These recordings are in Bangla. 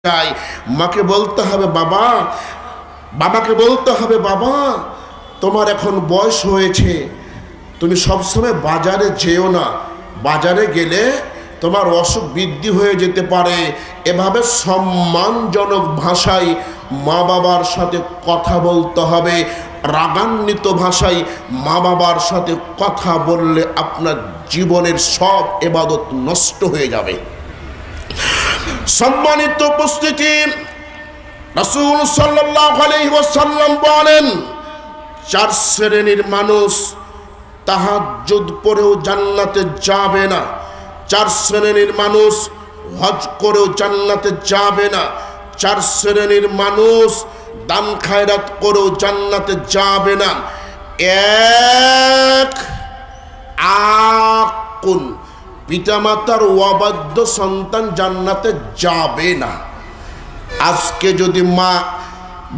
চাই, মাকে বলতে হবে বাবা, বাবাকে বলতে হবে বাবা তোমার এখন বয়স হয়েছে, তুমি সবসময় বাজারে যেও না, বাজারে গেলে তোমার অসুখ বৃদ্ধি হয়ে যেতে পারে। এভাবে সম্মানজনক ভাষায় মা বাবার সাথে কথা বলতে হবে। রাগান্বিত ভাষায় মা বাবার সাথে কথা বললে আপনার জীবনের সব ইবাদত নষ্ট হয়ে যাবে। সম্মানিত উপস্থিতি, রাসূল সাল্লাল্লাহু আলাইহি ওয়াসাল্লাম বলেন, 4 শ্রেণীর মানুষ তাহাজ্জুদ পড়েও জান্নাতে যাবে না। 4 শ্রেণীর মানুষ হজ করেও জান্নাতে যাবে না। 4 শ্রেণীর মানুষ দান খায়রাত করেও জান্নাতে যাবে না। এক, আকুন, পিতামাতার অবাধ্য সন্তান জান্নাতে যাবে না। আজকে যদি মা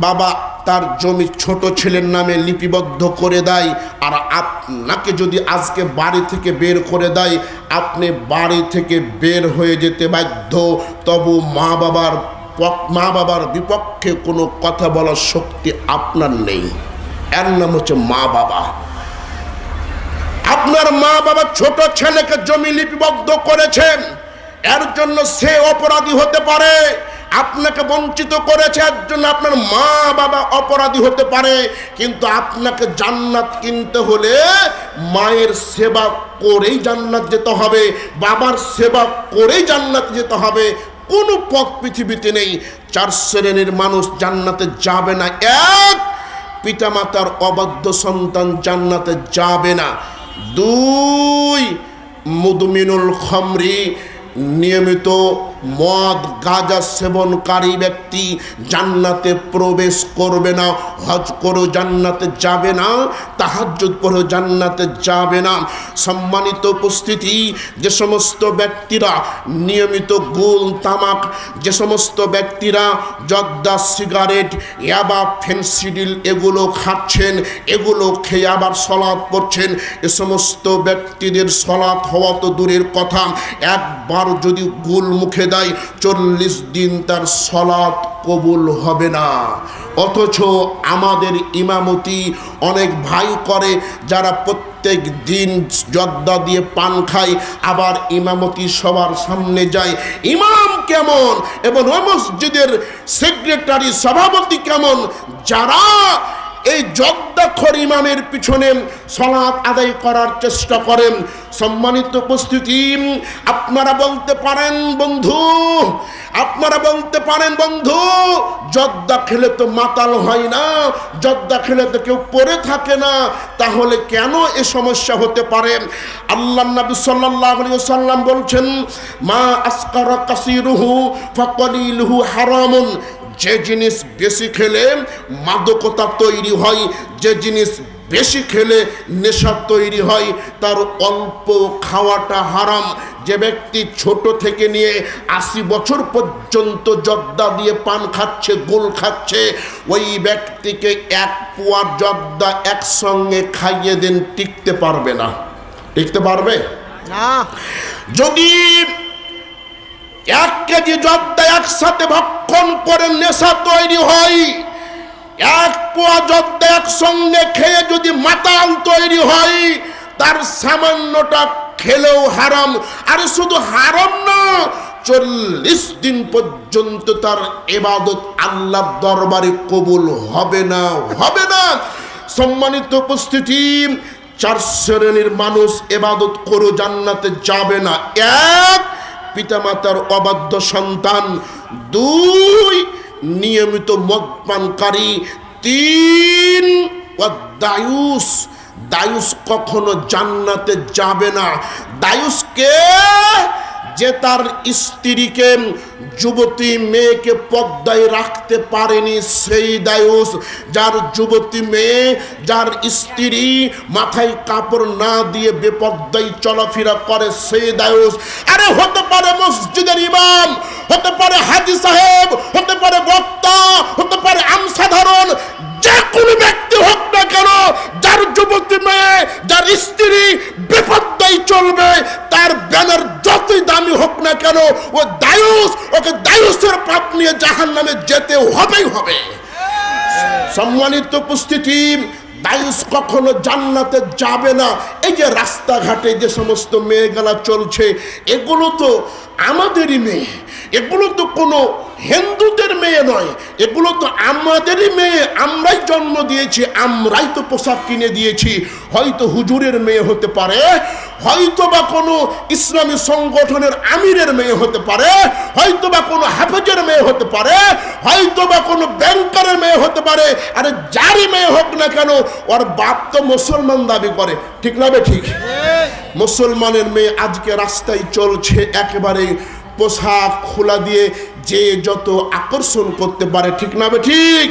বাবা তার জমি ছোট ছেলের নামে লিপিবদ্ধ করে দেয়, আর আপনাকে যদি আজকে বাড়ি থেকে বের করে দেয়, আপনি বাড়ি থেকে বের হয়ে যেতে বাধ্য। তবু মা বাবার বিপক্ষে কোনো কথা বলার শক্তি আপনার নেই। এর নাম হচ্ছে মা বাবা। আপনার মা বাবা ছোট ছেলেকে জমি লিপিবদ্ধ করেছেন, এর জন্য সে অপরাধী হতে পারে। আপনাকে বঞ্চিত করেছে, এর জন্য আপনার মা বাবা অপরাধী হতে পারে। কিন্তু আপনাকে জান্নাত কিনতে হলে মায়ের সেবা করেই জান্নাত যেতে হবে, বাবার সেবা করেই জান্নাত যেতে হবে। কোনো পথ পৃথিবীতে নেই। 4 শ্রেণীর মানুষ জান্নাতে যাবে না। এক, পিতামাতার অবাধ্য সন্তান জান্নাতে যাবে না। 2, মুদমিনুল খামরি, নিয়মিত মদ গাঁজা সেবনকারী ব্যক্তি জান্নাতে প্রবেশ করবে না। হজ করেও জান্নাতে যাবে না, তাহাজ্জুদ পড়েও জান্নাতে যাবে না। সম্মানিত উপস্থিতি, যে সমস্ত ব্যক্তিরা নিয়মিত গুল তামাক, যে সমস্ত ব্যক্তিরা জর্দা সিগারেট ইয়াবা ফেনসিডিল এগুলো খাচ্ছেন, এগুলো খেয়ে আবার সলাৎ পড়ছেন, এ সমস্ত ব্যক্তিদের সলাৎ হওয়া তো দূরের কথা, একবার যদি গুল মুখে দেয় 40 দিন তার সলাৎ কবুল হবে না। অথচ আমাদের ইমামতি অনেক ভাই করে, যারা প্রত্যেক দিন জর্দা দিয়ে পান খায়, আবার ইমামতি সবার সামনে যায়। ইমাম কেমন এবং ওই মসজিদের সেক্রেটারি সভাপতি কেমন, যারা এই জর্দাখোর ইমামের পিছনে সালাত আদায় করার চেষ্টা করেন। সম্মানিত উপস্থিতি, আপনারা বলতে পারেন বন্ধু, জর্দা খেলে তো মাতাল হয় না, জর্দা খেলে তো কেউ পড়ে থাকে না, তাহলে কেন এ সমস্যা হতে পারে? আল্লাহর নবী সাল্লাল্লাহু আলাইহি ওয়াসাল্লাম বলছেন, মা আসকারা কাসিরুহু ফাকালিলুহু হারামুন। যে জিনিস বেশি খেলে মাদকতা তৈরি হয়, যে জিনিস বেশি খেলে নেশা তৈরি হয়, তার অল্প খাওয়াটা হারাম। যে ব্যক্তি ছোট থেকে নিয়ে 80 বছর পর্যন্ত জর্দা দিয়ে পান খাচ্ছে, গোল খাচ্ছে, ওই ব্যক্তিকে 1 পোয়া জর্দা একসঙ্গে খাইয়ে দেন, টিকতে পারবে না। টিকতে পারবে না। যদি 1 কেজি জর্দা একসাথে ভক্ষণ করে নেশা তৈরি হয়, 1 পোয়া জর্দা একসঙ্গে খেয়ে যদি মাতাল তৈরি হয়, তার সামান্যটা খেলেও হারাম। আর শুধু হারাম না, 40 দিন পর্যন্ত তার ইবাদত আল্লাহর দরবারে কবুল হবে না। সম্মানিত উপস্থিতি, 4 শ্রেণীর মানুষ ইবাদত করে জান্নাতে যাবে না। 1, পিতামাতার অবাধ্য সন্তান। 2, নিয়মিত মদপানকারী। 3, দায়ুস। দায়ুস কখনো জান্নাতে যাবে না। দায়ুসকে, যে তার স্ত্রীকে, যুবতী মেয়েকে পর্দায় রাখতে পারেনি, সেই দায়ুস। যার যুবতী মেয়ে, যার স্ত্রী মাথায় কাপড় না দিয়ে বেপর্দায় চলাফেরা করে, সেই দায়ুস। আরে হতে পারে মসজিদের ইমাম, হতে পারে হাজী সাহেব, হতে পারে বক্তা, হতে পারে আমসাধারণ, যে কোনো ব্যক্তি হোক না কেন, যার যুবতী মেয়ে, যার স্ত্রী বেপর্দায় চলবে, তার ব্যানার যতই দামি হোক না কেন, ও দায়ুস, ওকে দায়ুসের পাপ নিয়ে জাহান্নামে যেতে হবেই হবে। সম্মানিত উপস্থিতি, দায়ুস কখনো জান্নাতে যাবে না। এই যে রাস্তাঘাটে যে সমস্ত মেয়েগুলা চলছে, এগুলো তো আমাদেরই মেয়ে, এগুলো তো কোনো হিন্দুদের মেয়ে নয়, এগুলো তো আমাদেরই মেয়ে, আমরাই জন্ম দিয়েছি, আমরাই তো পোশাক কিনে দিয়েছি। হয়তো হুজুরের মেয়ে হতে পারে, হয়তো বা কোনো ইসলামী সংগঠনের আমিরের মেয়ে হতে পারে, হয়তো বা কোনো হাফেজের মেয়ে হতে পারে, হয়তো বা কোনো ব্যাংকারের মেয়ে হতে পারে। আরে যারই মেয়ে হোক না কেন, ওর বাপ তো মুসলমান দাবি করে, ঠিক না বে ঠিক? মুসলমানের মেয়ে আজকে রাস্তায় চলছে একেবারে পোশাক খোলা দিয়ে, যে যত আকর্ষণ করতে পারে, ঠিক না বে ঠিক?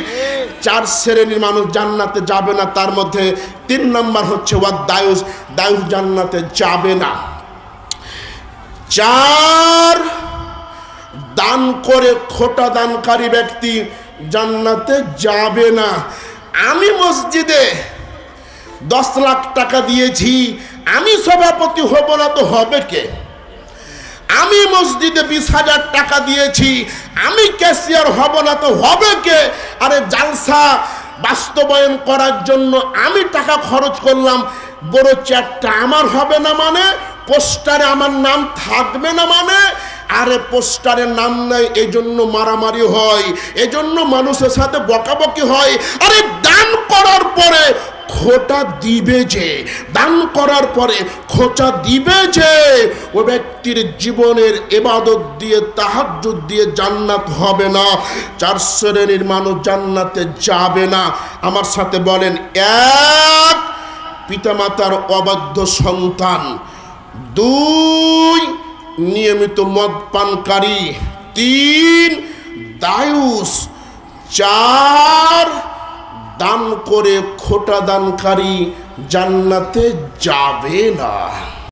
4 শ্রেণীর মানুষ জান্নাতে যাবে না, তার মধ্যে 3 নাম্বার হচ্ছে দায়ুস। দায়ুস জান্নাতে যাবে না। 4, দান করে খোটা দানকারী ব্যক্তি জান্নাতে যাবে না। আমি মসজিদে 10 লাখ টাকা দিয়েছি, আমি সভাপতি হব না তো হবে কে? আমি মসজিদে 20,000 টাকা দিয়েছি, আমি ক্যাশিয়ার হব না তো হবে কে? আরে জালসা বাস্তবায়ন করার জন্য আমি টাকা খরচ করলাম, বড় চেয়ারটা আমার হবে না মানে, পোস্টারে আমার নাম থাকবে না মানে, আরে পোস্টারে নাম নাই এজন্য মারামারি হয়, এজন্য মানুষের সাথে বকাবকি হয়। আরে দান করার পরে খোটা দিবে যে, দান করার পরে খোঁচা দিবে যে, ও ব্যক্তির জীবনের ইবাদত দিয়ে, তাহাজ্জুদ দিয়ে জান্নাত হবে না। 4 শ্রেণীর মানুষ জান্নাতে যাবে না। আমার সাথে বলেন, 1, পিতামাতার অবাধ্য সন্তান, 2, নিয়মিত মদ পানকারী, 3, দায়ুস, 4, দান করে খোটা দানকারী জান্নাতে যাবে না।